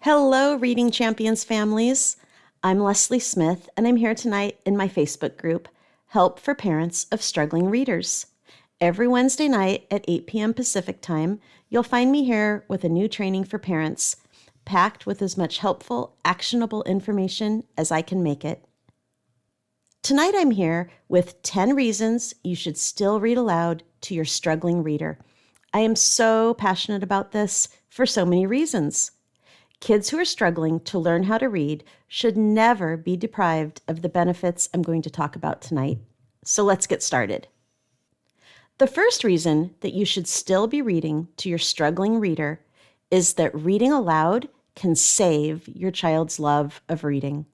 Hello, Reading Champions families. I'm Leslie Smith, and I'm here tonight in my Facebook group, Help for Parents of Struggling Readers. Every Wednesday night at 8 p.m. Pacific Time, you'll find me here with a new training for parents, packed with as much helpful, actionable information as I can make it. Tonight I'm here with 10 reasons you should still read aloud to your struggling reader. I am so passionate about this for so many reasons. Kids who are struggling to learn how to read should never be deprived of the benefits I'm going to talk about tonight. So let's get started. The first reason that you should still be reading to your struggling reader is that reading aloud can save your child's love of reading.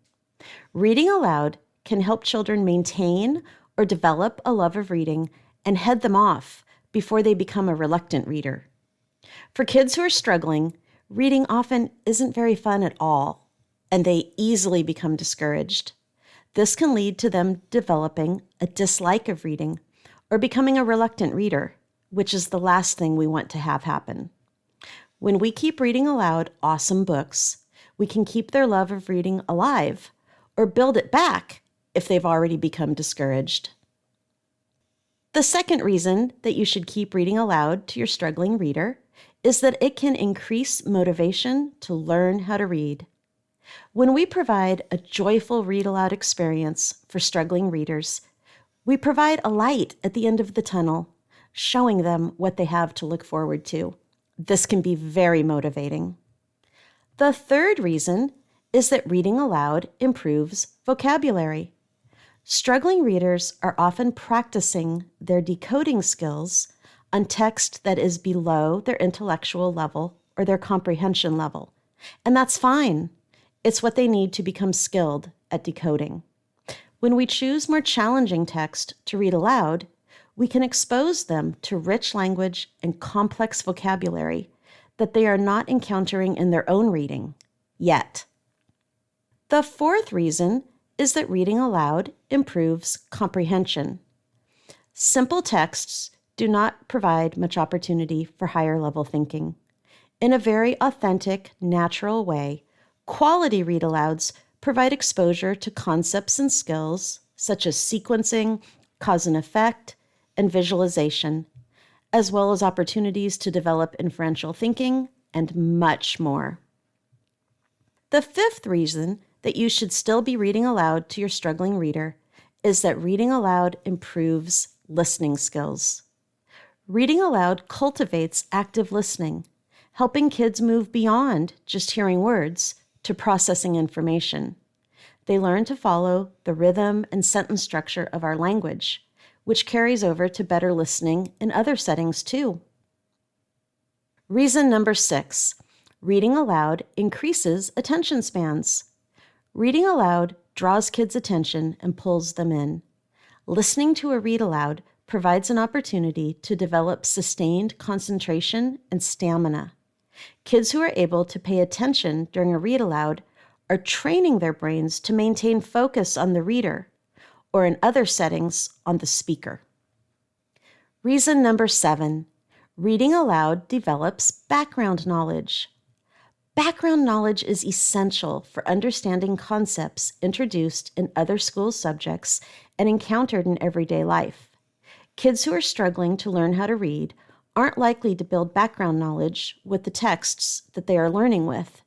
Reading aloud can help children maintain or develop a love of reading and head them off before they become a reluctant reader. For kids who are struggling, reading often isn't very fun at all, and they easily become discouraged. This can lead to them developing a dislike of reading or becoming a reluctant reader, which is the last thing we want to have happen. When we keep reading aloud awesome books, we can keep their love of reading alive or build it back if they've already become discouraged. The second reason that you should keep reading aloud to your struggling reader is that it can increase motivation to learn how to read. When we provide a joyful read-aloud experience for struggling readers, we provide a light at the end of the tunnel, showing them what they have to look forward to. This can be very motivating. The third reason is that reading aloud improves vocabulary. Struggling readers are often practicing their decoding skills on text that is below their intellectual level or their comprehension level. And that's fine. It's what they need to become skilled at decoding. When we choose more challenging text to read aloud, we can expose them to rich language and complex vocabulary that they are not encountering in their own reading yet. The fourth reason is that reading aloud improves comprehension. Simple texts do not provide much opportunity for higher level thinking. In a very authentic, natural way, quality read-alouds provide exposure to concepts and skills such as sequencing, cause and effect, and visualization, as well as opportunities to develop inferential thinking and much more. The fifth reason that you should still be reading aloud to your struggling reader is that reading aloud improves listening skills. Reading aloud cultivates active listening, helping kids move beyond just hearing words to processing information. They learn to follow the rhythm and sentence structure of our language, which carries over to better listening in other settings too. Reason number 6, reading aloud increases attention spans. Reading aloud draws kids' attention and pulls them in. Listening to a read aloud provides an opportunity to develop sustained concentration and stamina. Kids who are able to pay attention during a read aloud are training their brains to maintain focus on the reader, or in other settings, on the speaker. Reason number 7, reading aloud develops background knowledge. Background knowledge is essential for understanding concepts introduced in other school subjects and encountered in everyday life. Kids who are struggling to learn how to read aren't likely to build background knowledge with the texts that they are learning with,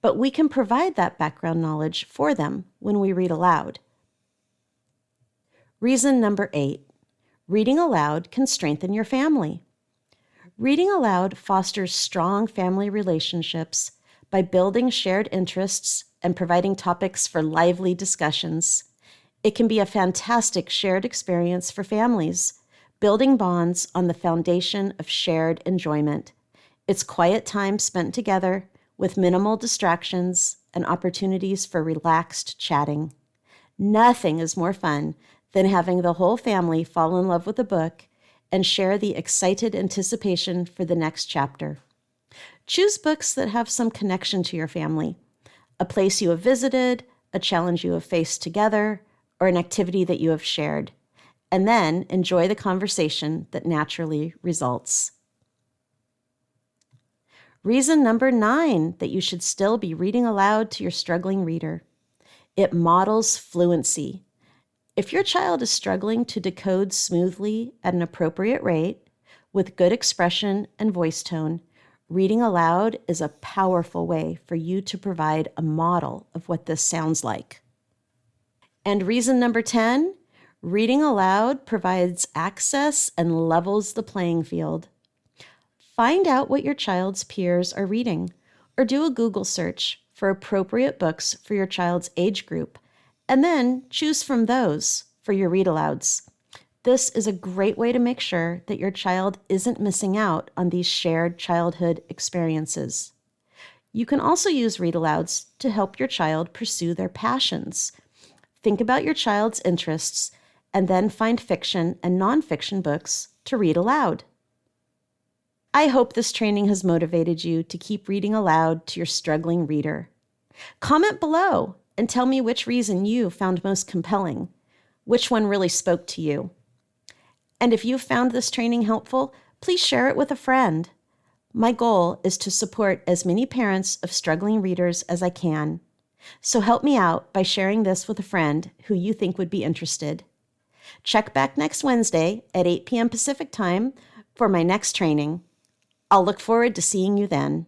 but we can provide that background knowledge for them when we read aloud. Reason number 8, reading aloud can strengthen your family. Reading aloud fosters strong family relationships by building shared interests and providing topics for lively discussions. It can be a fantastic shared experience for families, building bonds on the foundation of shared enjoyment. It's quiet time spent together with minimal distractions and opportunities for relaxed chatting. Nothing is more fun than having the whole family fall in love with a book and share the excited anticipation for the next chapter. Choose books that have some connection to your family, a place you have visited, a challenge you have faced together, or an activity that you have shared, and then enjoy the conversation that naturally results. Reason number 9 that you should still be reading aloud to your struggling reader. It models fluency. If your child is struggling to decode smoothly at an appropriate rate, with good expression and voice tone, reading aloud is a powerful way for you to provide a model of what this sounds like. And reason number 10, reading aloud provides access and levels the playing field. Find out what your child's peers are reading, or do a Google search for appropriate books for your child's age group, and then choose from those for your read alouds. This is a great way to make sure that your child isn't missing out on these shared childhood experiences. You can also use read alouds to help your child pursue their passions. Think about your child's interests and then find fiction and nonfiction books to read aloud. I hope this training has motivated you to keep reading aloud to your struggling reader. Comment below and tell me which reason you found most compelling, which one really spoke to you. And if you found this training helpful, please share it with a friend. My goal is to support as many parents of struggling readers as I can. So help me out by sharing this with a friend who you think would be interested. Check back next Wednesday at 8 p.m. Pacific Time for my next training. I'll look forward to seeing you then.